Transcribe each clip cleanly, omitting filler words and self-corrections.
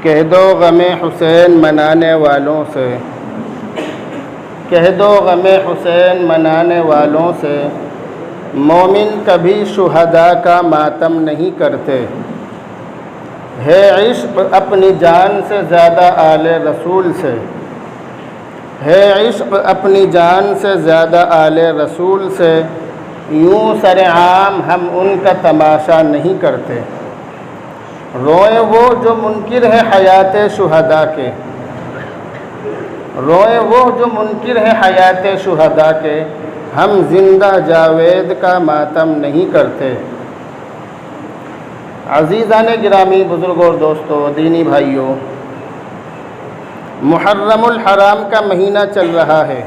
کہہ دو غم حسین منانے والوں سے، کہہ دو غم حسین منانے والوں سے، مومن کبھی شہداء کا ماتم نہیں کرتے۔ ہے عشق اپنی جان سے زیادہ آل رسول سے، ہے عشق اپنی جان سے زیادہ آل رسول سے، یوں سرعام ہم ان کا تماشا نہیں کرتے۔ روئیں وہ جو منکر ہے حیات شہداء کے، روئیں وہ جو منکر ہے حیات شہداء کے، ہم زندہ جاوید کا ماتم نہیں کرتے۔ عزیزان گرامی، بزرگوں اور دوستوں، دینی بھائیوں، محرم الحرام کا مہینہ چل رہا ہے،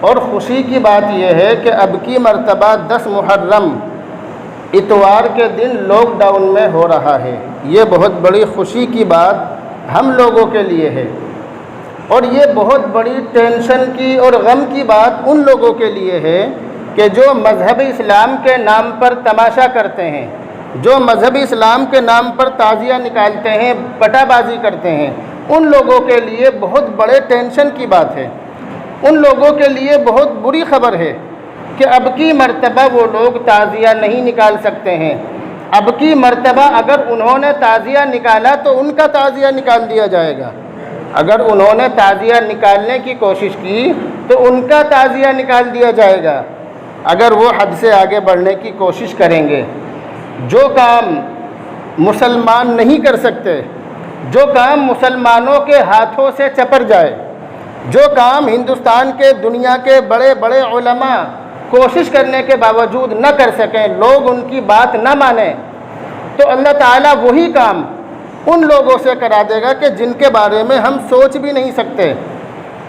اور خوشی کی بات یہ ہے کہ اب کی مرتبہ 10 محرم اتوار کے دن لاک ڈاؤن میں ہو رہا ہے۔ یہ بہت بڑی خوشی کی بات ہم لوگوں کے لیے ہے، اور یہ بہت بڑی ٹینشن کی اور غم کی بات ان لوگوں کے لیے ہے کہ جو مذہب اسلام کے نام پر تماشا کرتے ہیں، جو مذہب اسلام کے نام پر تعزیہ نکالتے ہیں، پٹا بازی کرتے ہیں۔ ان لوگوں کے لیے بہت بڑے ٹینشن کی بات ہے، ان لوگوں کے لیے بہت بری خبر ہے کہ اب کی مرتبہ وہ لوگ تعزیہ نہیں نکال سکتے ہیں۔ اب کی مرتبہ اگر انہوں نے تعزیہ نکالا تو ان کا تعزیہ نکال دیا جائے گا، اگر انہوں نے تعزیہ نکالنے کی کوشش کی تو ان کا تعزیہ نکال دیا جائے گا، اگر وہ حد سے آگے بڑھنے کی کوشش کریں گے۔ جو کام مسلمان نہیں کر سکتے، جو کام مسلمانوں کے ہاتھوں سے چپر جائے، جو کام ہندوستان کے دنیا کے بڑے بڑے علماء کوشش کرنے کے باوجود نہ کر سکیں، لوگ ان کی بات نہ مانیں، تو اللہ تعالیٰ وہی کام ان لوگوں سے کرا دے گا کہ جن کے بارے میں ہم سوچ بھی نہیں سکتے۔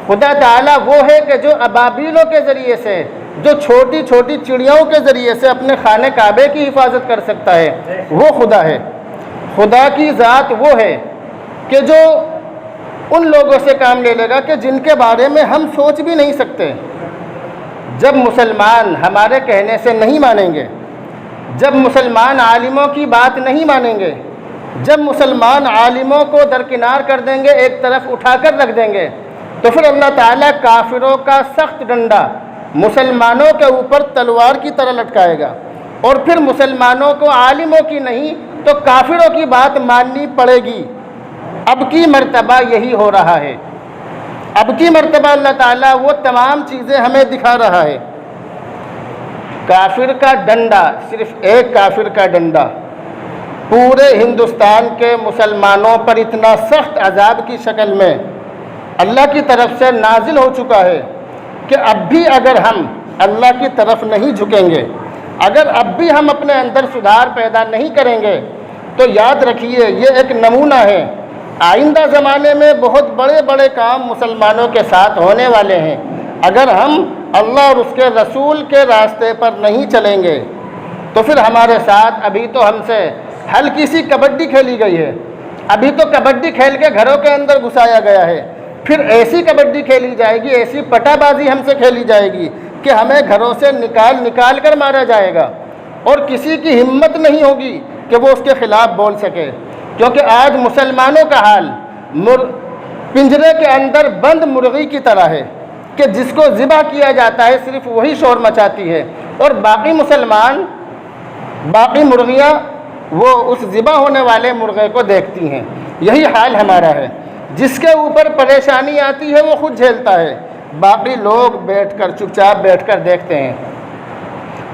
خدا تعالیٰ وہ ہے کہ جو ابابیلوں کے ذریعے سے، جو چھوٹی چھوٹی چڑیوں کے ذریعے سے اپنے خانہ کعبے کی حفاظت کر سکتا ہے، وہ خدا ہے۔ خدا کی ذات وہ ہے کہ جو ان لوگوں سے کام لے لے گا کہ جن کے بارے میں ہم سوچ بھی نہیں سکتے۔ جب مسلمان ہمارے کہنے سے نہیں مانیں گے، جب مسلمان عالموں کی بات نہیں مانیں گے، جب مسلمان عالموں کو درکنار کر دیں گے، ایک طرف اٹھا کر رکھ دیں گے، تو پھر اللہ تعالیٰ کافروں کا سخت ڈنڈا مسلمانوں کے اوپر تلوار کی طرح لٹکائے گا، اور پھر مسلمانوں کو عالموں کی نہیں تو کافروں کی بات ماننی پڑے گی۔ اب کی مرتبہ یہی ہو رہا ہے، اب کی مرتبہ اللہ تعالیٰ وہ تمام چیزیں ہمیں دکھا رہا ہے۔ کافر کا ڈنڈا، صرف ایک کافر کا ڈنڈا پورے ہندوستان کے مسلمانوں پر اتنا سخت عذاب کی شکل میں اللہ کی طرف سے نازل ہو چکا ہے کہ اب بھی اگر ہم اللہ کی طرف نہیں جھکیں گے، اگر اب بھی ہم اپنے اندر سدھار پیدا نہیں کریں گے، تو یاد رکھیے یہ ایک نمونہ ہے۔ آئندہ زمانے میں بہت بڑے بڑے کام مسلمانوں کے ساتھ ہونے والے ہیں۔ اگر ہم اللہ اور اس کے رسول کے راستے پر نہیں چلیں گے تو پھر ہمارے ساتھ ابھی تو ہم سے ہلکی سی کبڈی کھیلی گئی ہے، ابھی تو کبڈی کھیل کے گھروں کے اندر گھسایا گیا ہے، پھر ایسی کبڈی کھیلی جائے گی، ایسی پٹا بازی ہم سے کھیلی جائے گی کہ ہمیں گھروں سے نکال کر مارا جائے گا، اور کسی کی ہمت نہیں ہوگی کہ وہ اس کے خلاف بول سکے، کیونکہ آج مسلمانوں کا حال پنجرے کے اندر بند مرغی کی طرح ہے کہ جس کو ذبح کیا جاتا ہے صرف وہی شور مچاتی ہے، اور باقی مسلمان، باقی مرغیاں وہ اس ذبح ہونے والے مرغے کو دیکھتی ہیں۔ یہی حال ہمارا ہے، جس کے اوپر پریشانی آتی ہے وہ خود جھیلتا ہے، باقی لوگ بیٹھ کر چپ چاپ بیٹھ کر دیکھتے ہیں،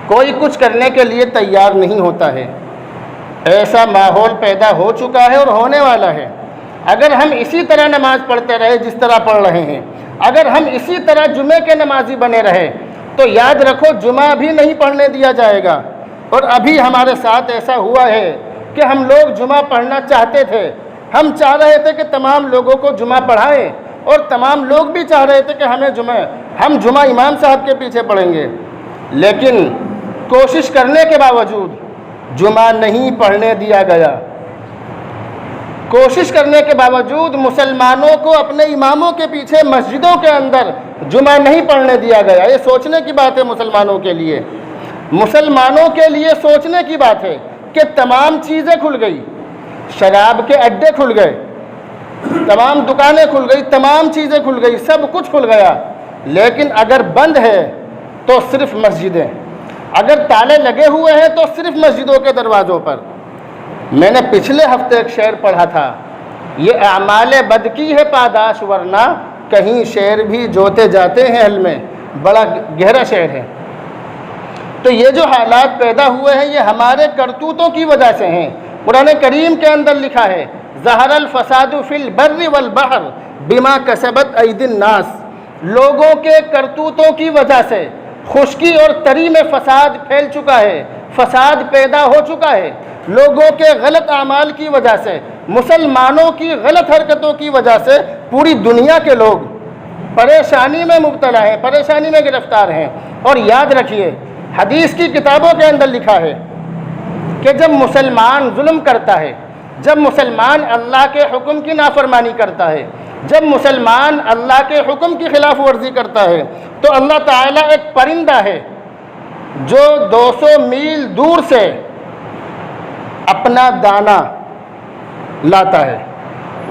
کوئی کچھ کرنے کے لیے تیار نہیں ہوتا ہے۔ ایسا ماحول پیدا ہو چکا ہے اور ہونے والا ہے۔ اگر ہم اسی طرح نماز پڑھتے رہے جس طرح پڑھ رہے ہیں، اگر ہم اسی طرح جمعے کے نمازی بنے رہے، تو یاد رکھو جمعہ بھی نہیں پڑھنے دیا جائے گا۔ اور ابھی ہمارے ساتھ ایسا ہوا ہے کہ ہم لوگ جمعہ پڑھنا چاہتے تھے، ہم چاہ رہے تھے کہ تمام لوگوں کو جمعہ پڑھائیں، اور تمام لوگ بھی چاہ رہے تھے کہ ہم جمعہ امام صاحب کے پیچھے پڑھیں گے، لیکن کوشش کرنے کے باوجود جمعہ نہیں پڑھنے دیا گیا۔ کوشش کرنے کے باوجود مسلمانوں کو اپنے اماموں کے پیچھے مسجدوں کے اندر جمعہ نہیں پڑھنے دیا گیا۔ یہ سوچنے کی بات ہے مسلمانوں کے لیے، مسلمانوں کے لیے سوچنے کی بات ہے کہ تمام چیزیں کھل گئی، شراب کے اڈے کھل گئے، تمام دکانیں کھل گئی، تمام چیزیں کھل گئی، سب کچھ کھل گیا، لیکن اگر بند ہے تو صرف مسجدیں، اگر تالے لگے ہوئے ہیں تو صرف مسجدوں کے دروازوں پر۔ میں نے پچھلے ہفتے ایک شعر پڑھا تھا، یہ اعمال بد کی ہے پاداش ورنہ کہیں شعر بھی جوتے جاتے ہیں حل میں، بڑا گہرا شعر ہے۔ تو یہ جو حالات پیدا ہوئے ہیں یہ ہمارے کرتوتوں کی وجہ سے ہیں۔ قرآن کریم کے اندر لکھا ہے ظہر الفساد فی البر والبحر بما کسبت ایدی الناس، لوگوں کے کرتوتوں کی وجہ سے خشکی اور تری میں فساد پھیل چکا ہے، فساد پیدا ہو چکا ہے، لوگوں کے غلط اعمال کی وجہ سے، مسلمانوں کی غلط حرکتوں کی وجہ سے پوری دنیا کے لوگ پریشانی میں مبتلا ہیں، پریشانی میں گرفتار ہیں۔ اور یاد رکھیے حدیث کی کتابوں کے اندر لکھا ہے کہ جب مسلمان ظلم کرتا ہے، جب مسلمان اللہ کے حکم کی نافرمانی کرتا ہے، جب مسلمان اللہ کے حکم کی خلاف ورزی کرتا ہے تو اللہ تعالیٰ ایک پرندہ ہے جو 200 میل دور سے اپنا دانہ لاتا ہے،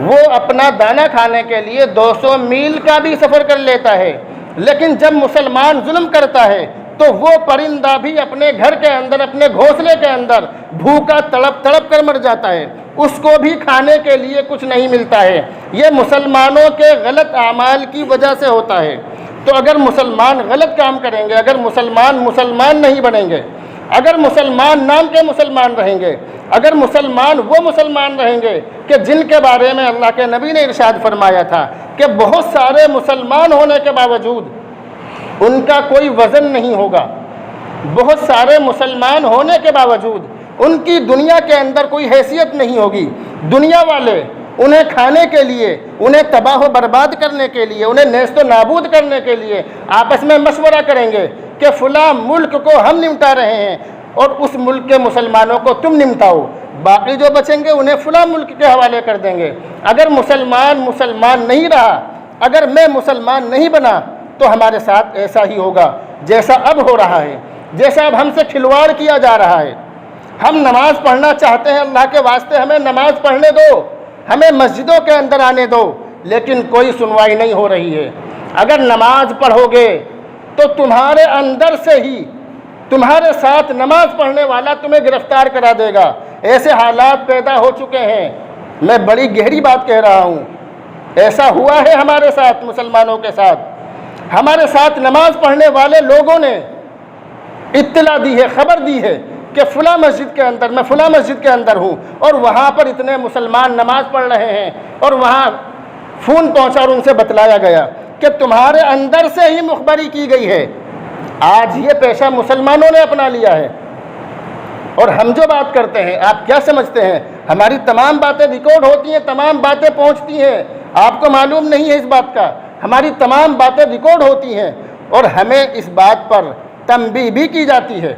وہ اپنا دانہ کھانے کے لیے 200 میل کا بھی سفر کر لیتا ہے، لیکن جب مسلمان ظلم کرتا ہے تو وہ پرندہ بھی اپنے گھر کے اندر، اپنے گھونسلے کے اندر بھوکا تڑپ تڑپ کر مر جاتا ہے، اس کو بھی کھانے کے لیے کچھ نہیں ملتا ہے۔ یہ مسلمانوں کے غلط اعمال کی وجہ سے ہوتا ہے۔ تو اگر مسلمان غلط کام کریں گے، اگر مسلمان نہیں بنیں گے، اگر مسلمان نام کے مسلمان رہیں گے، اگر مسلمان وہ مسلمان رہیں گے کہ جن کے بارے میں اللہ کے نبی نے ارشاد فرمایا تھا کہ بہت سارے مسلمان ہونے کے باوجود ان کا کوئی وزن نہیں ہوگا، بہت سارے مسلمان ہونے کے باوجود ان کی دنیا کے اندر کوئی حیثیت نہیں ہوگی، دنیا والے انہیں کھانے کے لیے، انہیں تباہ و برباد کرنے کے لیے، انہیں نیست و نابود کرنے کے لیے آپس میں مشورہ کریں گے کہ فلاں ملک کو ہم نمٹا رہے ہیں اور اس ملک کے مسلمانوں کو تم نمٹاؤ، باقی جو بچیں گے انہیں فلاں ملک کے حوالے کر دیں گے۔ اگر مسلمان نہیں رہا، اگر میں مسلمان نہیں بنا تو ہمارے ساتھ ایسا ہی ہوگا جیسا اب ہو رہا ہے، جیسا اب ہم سے کھلواڑ کیا جا رہا ہے۔ ہم نماز پڑھنا چاہتے ہیں، اللہ کے واسطے ہمیں نماز پڑھنے دو، ہمیں مسجدوں کے اندر آنے دو، لیکن کوئی سنوائی نہیں ہو رہی ہے۔ اگر نماز پڑھو گے تو تمہارے اندر سے ہی تمہارے ساتھ نماز پڑھنے والا تمہیں گرفتار کرا دے گا۔ ایسے حالات پیدا ہو چکے ہیں، میں بڑی گہری بات کہہ رہا ہوں، ایسا ہوا ہے ہمارے ساتھ، مسلمانوں کے ساتھ، ہمارے ساتھ نماز پڑھنے والے لوگوں نے اطلاع دی ہے، خبر دی ہے کہ فلاں مسجد کے اندر، میں فلاں مسجد کے اندر ہوں اور وہاں پر اتنے مسلمان نماز پڑھ رہے ہیں، اور وہاں فون پہنچا اور ان سے بتلایا گیا کہ تمہارے اندر سے ہی مخبری کی گئی ہے۔ آج یہ پیشہ مسلمانوں نے اپنا لیا ہے، اور ہم جو بات کرتے ہیں آپ کیا سمجھتے ہیں؟ ہماری تمام باتیں ریکارڈ ہوتی ہیں، تمام باتیں پہنچتی ہیں، آپ کو معلوم نہیں ہے اس بات کا، ہماری تمام باتیں ریکارڈ ہوتی ہیں اور ہمیں اس بات پر تنبیہ بھی کی جاتی ہے۔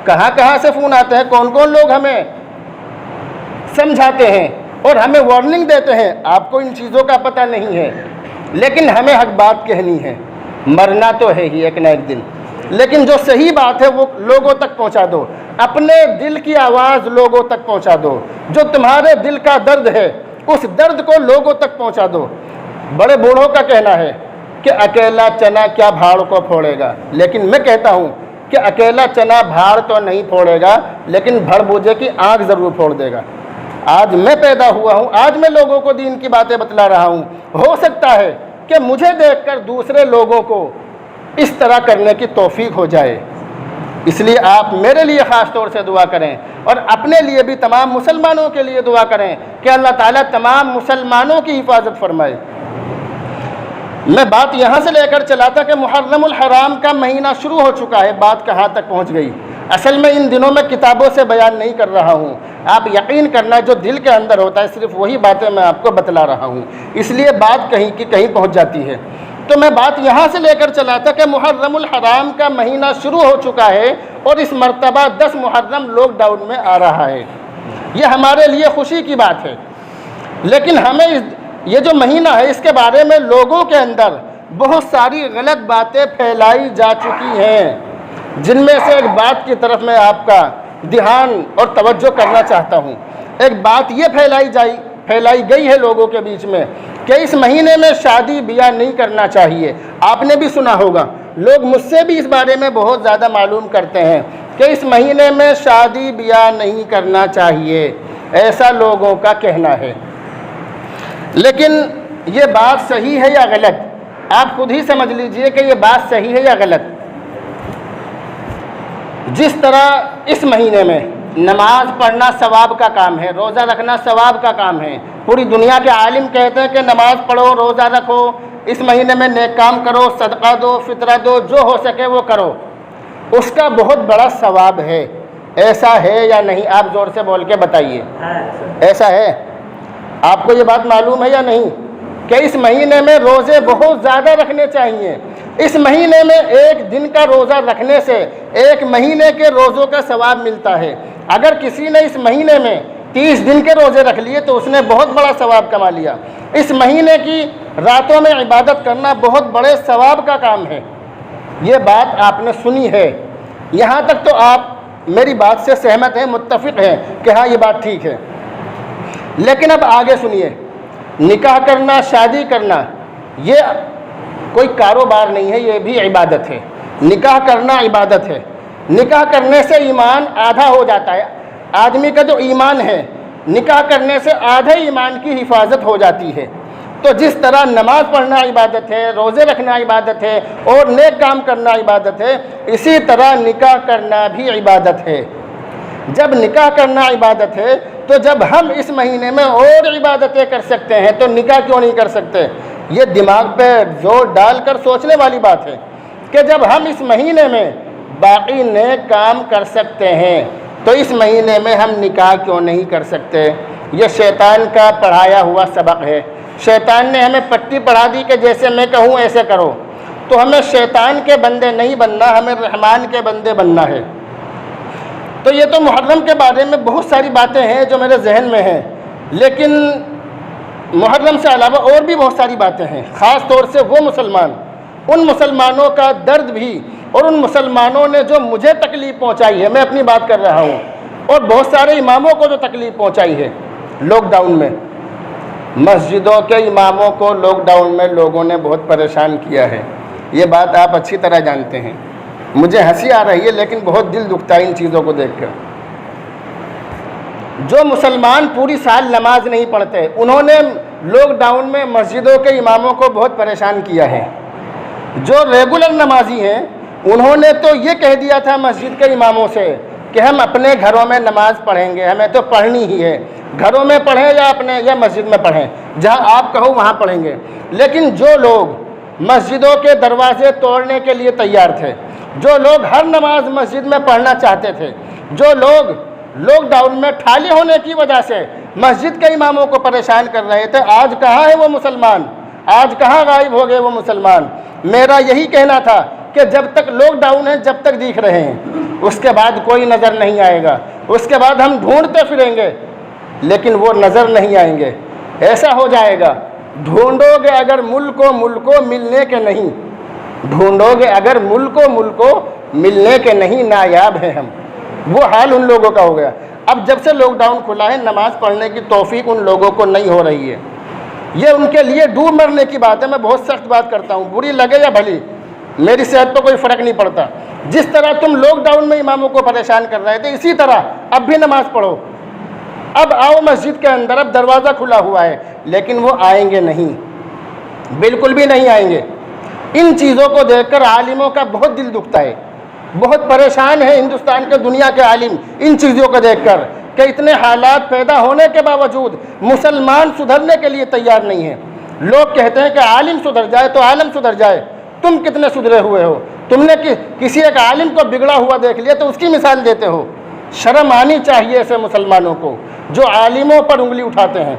کہاں کہاں سے فون آتے ہیں، کون کون لوگ ہمیں سمجھاتے ہیں اور ہمیں وارننگ دیتے ہیں، آپ کو ان چیزوں کا پتہ نہیں ہے، لیکن ہمیں حق بات کہنی ہے، مرنا تو ہے ہی ایک نہ ایک دن، لیکن جو صحیح بات ہے وہ لوگوں تک پہنچا دو، اپنے دل کی آواز لوگوں تک پہنچا دو، جو تمہارے دل کا درد ہے اس درد کو لوگوں تک پہنچا دو۔ بڑے بوڑھوں کا کہنا ہے کہ اکیلا چنا کیا بھاڑ کو پھوڑے گا، لیکن میں کہتا ہوں کہ اکیلا چنا بھاڑ تو نہیں پھوڑے گا، لیکن بھڑ بوجھے کی آنکھ ضرور پھوڑ دے گا۔ آج میں پیدا ہوا ہوں، آج میں لوگوں کو دین کی باتیں بتلا رہا ہوں، ہو سکتا ہے کہ مجھے دیکھ کر دوسرے لوگوں کو اس طرح کرنے کی توفیق ہو جائے، اس لیے آپ میرے لیے خاص طور سے دعا کریں اور اپنے لیے بھی تمام مسلمانوں کے لیے دعا کریں کہ اللہ تعالیٰ تمام مسلمانوں کی حفاظت فرمائے۔ میں بات یہاں سے لے کر چلا تھا کہ محرم الحرام کا مہینہ شروع ہو چکا ہے، بات کہاں تک پہنچ گئی؟ اصل میں ان دنوں میں کتابوں سے بیان نہیں کر رہا ہوں، آپ یقین کرنا جو دل کے اندر ہوتا ہے صرف وہی باتیں میں آپ کو بتلا رہا ہوں، اس لیے بات کہیں کی کہیں پہنچ جاتی ہے۔ تو میں بات یہاں سے لے کر چلا تھا کہ محرم الحرام کا مہینہ شروع ہو چکا ہے اور اس مرتبہ 10 محرم لاک ڈاؤن میں آ رہا ہے، یہ ہمارے لیے خوشی کی بات ہے، لیکن ہمیں یہ جو مہینہ ہے اس کے بارے میں لوگوں کے اندر بہت ساری غلط باتیں پھیلائی جا چکی ہیں، جن میں سے ایک بات کی طرف میں آپ کا دھیان اور توجہ کرنا چاہتا ہوں۔ ایک بات یہ پھیلائی گئی ہے لوگوں کے بیچ میں کہ اس مہینے میں شادی بیاہ نہیں کرنا چاہیے۔ آپ نے بھی سنا ہوگا، لوگ مجھ سے بھی اس بارے میں بہت زیادہ معلوم کرتے ہیں کہ اس مہینے میں شادی بیاہ نہیں کرنا چاہیے، ایسا لوگوں کا کہنا ہے۔ لیکن یہ بات صحیح ہے یا غلط؟ آپ خود ہی سمجھ لیجئے کہ یہ بات صحیح ہے یا غلط۔ جس طرح اس مہینے میں نماز پڑھنا ثواب کا کام ہے، روزہ رکھنا ثواب کا کام ہے، پوری دنیا کے عالم کہتے ہیں کہ نماز پڑھو، روزہ رکھو، اس مہینے میں نیک کام کرو، صدقہ دو، فطرہ دو، جو ہو سکے وہ کرو، اس کا بہت بڑا ثواب ہے۔ ایسا ہے یا نہیں؟ آپ زور سے بول کے بتائیے، ایسا ہے؟ آپ کو یہ بات معلوم ہے یا نہیں کہ اس مہینے میں روزے بہت زیادہ رکھنے چاہیے؟ اس مہینے میں ایک دن کا روزہ رکھنے سے ایک مہینے کے روزوں کا ثواب ملتا ہے۔ اگر کسی نے اس مہینے میں 30 دن کے روزے رکھ لیے تو اس نے بہت بڑا ثواب کما لیا۔ اس مہینے کی راتوں میں عبادت کرنا بہت بڑے ثواب کا کام ہے۔ یہ بات آپ نے سنی ہے، یہاں تک تو آپ میری بات سے سہمت ہیں، متفق ہیں کہ ہاں یہ بات ٹھیک ہے۔ لیکن اب آگے سنیے، نکاح کرنا، شادی کرنا یہ کوئی کاروبار نہیں ہے، یہ بھی عبادت ہے۔ نکاح کرنا عبادت ہے۔ نکاح کرنے سے ایمان آدھا ہو جاتا ہے۔ آدمی کا جو ایمان ہے، نکاح کرنے سے آدھے ایمان کی حفاظت ہو جاتی ہے۔ تو جس طرح نماز پڑھنا عبادت ہے، روزے رکھنا عبادت ہے اور نیک کام کرنا عبادت ہے، اسی طرح نکاح کرنا بھی عبادت ہے۔ جب نکاح کرنا عبادت ہے تو جب ہم اس مہینے میں اور عبادتیں کر سکتے ہیں تو نکاح کیوں نہیں کر سکتے؟ یہ دماغ پہ زور ڈال کر سوچنے والی بات ہے کہ جب ہم اس مہینے میں باقی نیک کام کر سکتے ہیں تو اس مہینے میں ہم نکاح کیوں نہیں کر سکتے؟ یہ شیطان کا پڑھایا ہوا سبق ہے۔ شیطان نے ہمیں پٹی پڑھا دی کہ جیسے میں کہوں ایسے کرو، تو ہمیں شیطان کے بندے نہیں بننا، ہمیں رحمان کے بندے بننا ہے۔ تو یہ تو محرم کے بارے میں بہت ساری باتیں ہیں جو میرے ذہن میں ہیں، لیکن محرم سے علاوہ اور بھی بہت ساری باتیں ہیں، خاص طور سے وہ مسلمان، ان مسلمانوں کا درد بھی، اور ان مسلمانوں نے جو مجھے تکلیف پہنچائی ہے، میں اپنی بات کر رہا ہوں، اور بہت سارے اماموں کو جو تکلیف پہنچائی ہے لاک ڈاؤن میں۔ مسجدوں کے اماموں کو لاک ڈاؤن میں لوگوں نے بہت پریشان کیا ہے، یہ بات آپ اچھی طرح جانتے ہیں۔ مجھے ہنسی آ رہی ہے لیکن بہت دل دکھتا ہے ان چیزوں کو دیکھ کر۔ جو مسلمان پوری سال نماز نہیں پڑھتے، انہوں نے لاک ڈاؤن میں مسجدوں کے اماموں کو بہت پریشان کیا ہے۔ جو ریگولر نمازی ہیں انہوں نے تو یہ کہہ دیا تھا مسجد کے اماموں سے کہ ہم اپنے گھروں میں نماز پڑھیں گے، ہمیں تو پڑھنی ہی ہے، گھروں میں پڑھیں یا مسجد میں پڑھیں، جہاں آپ کہو وہاں پڑھیں گے۔ لیکن جو لوگ مسجدوں کے دروازے توڑنے کے لیے تیار تھے، جو لوگ ہر نماز مسجد میں پڑھنا چاہتے تھے، جو لوگ لاک ڈاؤن میں ٹھالے ہونے کی وجہ سے مسجد کے اماموں کو پریشان کر رہے تھے، آج کہاں ہے وہ مسلمان؟ آج کہاں غائب ہو گئے وہ مسلمان؟ میرا یہی کہنا تھا کہ جب تک لاک ڈاؤن ہے، جب تک دکھ رہے ہیں، اس کے بعد کوئی نظر نہیں آئے گا، اس کے بعد ہم ڈھونڈتے پھریں گے لیکن وہ نظر نہیں آئیں گے۔ ایسا ہو جائے گا، ڈھونڈو گے اگر ملکو ملنے کے نہیں، ڈھونڈو گے اگر ملکو ملنے کے نہیں، نایاب ہیں ہم۔ وہ حال ان لوگوں کا ہو گیا۔ اب جب سے لاک ڈاؤن کھلا ہے، نماز پڑھنے کی توفیق ان لوگوں کو نہیں ہو رہی ہے۔ یہ ان کے لیے ڈوب مرنے کی بات ہے۔ میں بہت سخت بات کرتا ہوں، بری لگے یا بھلی، میری صحت پہ کوئی فرق نہیں پڑتا۔ جس طرح تم لاک ڈاؤن میں اماموں کو پریشان کر رہے تھے، اسی طرح اب بھی نماز پڑھو۔ اب آؤ مسجد کے اندر، اب دروازہ کھلا ہوا ہے، لیکن وہ آئیں گے نہیں، بالکل بھی نہیں آئیں گے۔ ان چیزوں کو دیکھ کر عالموں کا بہت دل دکھتا ہے، بہت پریشان ہے ہندوستان کے دنیا کے عالم ان چیزوں کو دیکھ کر کہ اتنے حالات پیدا ہونے کے باوجود مسلمان سدھرنے کے لیے تیار نہیں ہیں۔ لوگ کہتے ہیں کہ عالم سدھر جائے تو عالم سدھر جائے، تم کتنے سدھرے ہوئے ہو؟ تم نے کسی ایک عالم کو بگڑا ہوا دیکھ لیا تو اس کی مثال دیتے ہو؟ شرم آنی چاہیے ایسے مسلمانوں کو جو عالموں پر انگلی اٹھاتے ہیں۔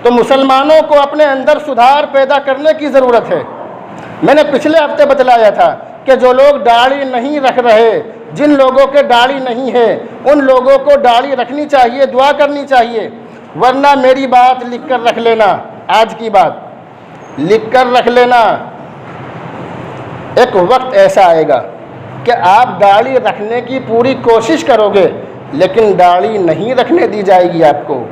تو مسلمانوں کو اپنے اندر سدھار پیدا کرنے کی ضرورت ہے۔ میں نے پچھلے ہفتے بتلایا تھا کہ جو لوگ داڑھی نہیں رکھ رہے، جن لوگوں کے داڑھی نہیں ہے، ان لوگوں کو داڑھی رکھنی چاہیے، دعا کرنی چاہیے، ورنہ میری بات لکھ کر رکھ لینا، آج کی بات لکھ کر رکھ لینا۔ ایک وقت ایسا آئے گا کہ آپ داڑھی رکھنے کی پوری کوشش کرو گے لیکن داڑھی نہیں رکھنے دی جائے گی آپ کو۔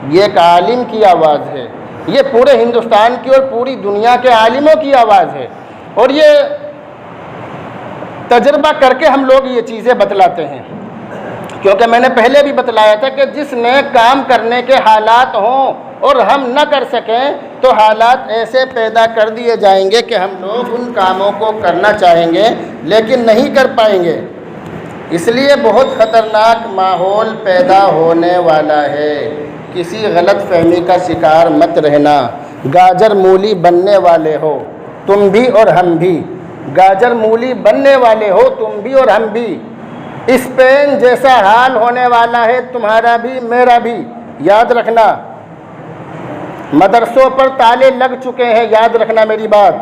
یہ ایک عالم کی آواز ہے، یہ پورے ہندوستان کی اور پوری دنیا کے عالموں کی آواز ہے، اور یہ تجربہ کر کے ہم لوگ یہ چیزیں بتلاتے ہیں، کیونکہ میں نے پہلے بھی بتلایا تھا کہ جس نے کام کرنے کے حالات ہوں اور ہم نہ کر سکیں تو حالات ایسے پیدا کر دیے جائیں گے کہ ہم لوگ ان کاموں کو کرنا چاہیں گے لیکن نہیں کر پائیں گے۔ اس لیے بہت خطرناک ماحول پیدا ہونے والا ہے، کسی غلط فہمی کا شکار مت رہنا۔ گاجر مولی بننے والے ہو تم بھی اور ہم بھی، گاجر مولی بننے والے ہو تم بھی اور ہم بھی۔ اسپین جیسا حال ہونے والا ہے تمہارا بھی میرا بھی، یاد رکھنا۔ مدرسوں پر تالے لگ چکے ہیں، یاد رکھنا میری بات۔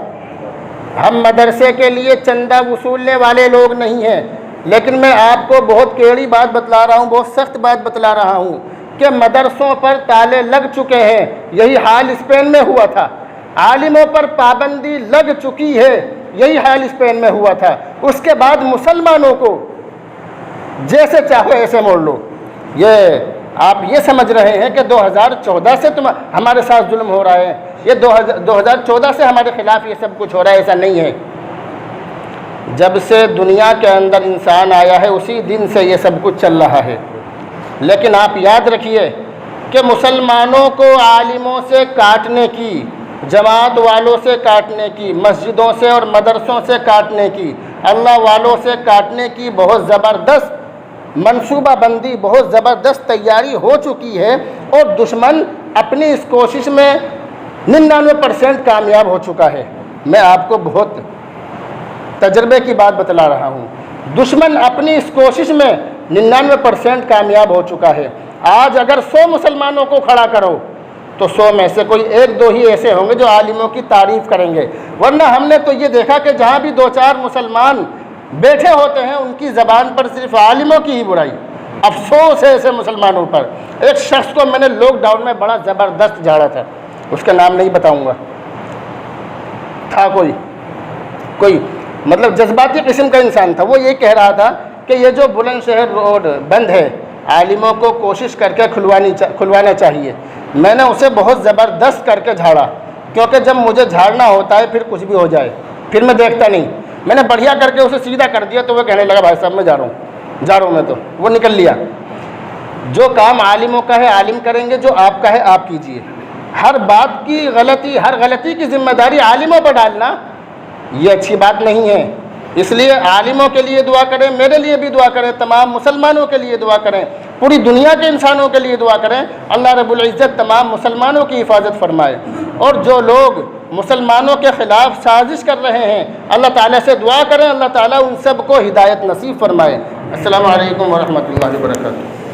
ہم مدرسے کے لیے چندہ وصولنے والے لوگ نہیں ہیں، لیکن میں آپ کو بہت کیڑی بات بتلا رہا ہوں، بہت سخت بات بتلا رہا ہوں کہ مدرسوں پر تالے لگ چکے ہیں۔ یہی حال اسپین میں ہوا تھا۔ عالموں پر پابندی لگ چکی ہے، یہی حال اسپین میں ہوا تھا۔ اس کے بعد مسلمانوں کو جیسے چاہو ایسے موڑ لو۔ یہ آپ یہ سمجھ رہے ہیں کہ 2014 سے ہمارے ساتھ ظلم ہو رہا ہے، یہ 2014 سے ہمارے خلاف یہ سب کچھ ہو رہا ہے، ایسا نہیں ہے۔ جب سے دنیا کے اندر انسان آیا ہے اسی دن سے یہ سب کچھ چل رہا ہے۔ لیکن آپ یاد رکھیے کہ مسلمانوں کو عالموں سے کاٹنے کی، جماعت والوں سے کاٹنے کی، مسجدوں سے اور مدرسوں سے کاٹنے کی، اللہ والوں سے کاٹنے کی بہت زبردست منصوبہ بندی، بہت زبردست تیاری ہو چکی ہے، اور دشمن اپنی اس کوشش میں 99% کامیاب ہو چکا ہے۔ میں آپ کو بہت تجربے کی بات بتلا رہا ہوں۔ دشمن اپنی اس کوشش میں 99% کامیاب ہو چکا ہے۔ آج اگر 100 مسلمانوں کو کھڑا کرو تو 100 میں سے کوئی 1-2 ہی ایسے ہوں گے جو عالموں کی تعریف کریں گے، ورنہ ہم نے تو یہ دیکھا کہ جہاں بھی 2-4 مسلمان بیٹھے ہوتے ہیں ان کی زبان پر صرف عالموں کی ہی برائی۔ افسوس ہے ایسے مسلمانوں پر۔ ایک شخص کو میں نے لاک ڈاؤن میں بڑا زبردست جھاڑا تھا، اس کا نام نہیں بتاؤں گا، تھا کوئی مطلب جذباتی قسم کا انسان تھا۔ وہ یہ کہہ رہا تھا کہ یہ جو بلند شہر روڈ بند ہے عالموں کو کوشش کر کے کھلوانا چاہیے۔ میں نے اسے بہت زبردست کر کے جھاڑا، کیونکہ جب مجھے جھاڑنا ہوتا ہے پھر کچھ بھی ہو جائے پھر میں دیکھتا نہیں۔ میں نے بڑھیا کر کے اسے سیدھا کر دیا تو وہ کہنے لگا بھائی صاحب میں جا رہا ہوں میں، تو وہ نکل لیا۔ جو کام عالموں کا ہے عالم کریں گے، جو آپ کا ہے آپ کیجئے۔ ہر بات کی غلطی، ہر غلطی کی ذمہ داری عالموں پر ڈالنا یہ اچھی بات نہیں ہے۔ اس لیے عالموں کے لیے دعا کریں، میرے لیے بھی دعا کریں، تمام مسلمانوں کے لیے دعا کریں، پوری دنیا کے انسانوں کے لیے دعا کریں۔ اللہ رب العزت تمام مسلمانوں کی حفاظت فرمائے، اور جو لوگ مسلمانوں کے خلاف سازش کر رہے ہیں اللہ تعالیٰ سے دعا کریں، اللہ تعالیٰ ان سب کو ہدایت نصیب فرمائے۔ السلام علیکم ورحمۃ اللہ وبرکاتہ۔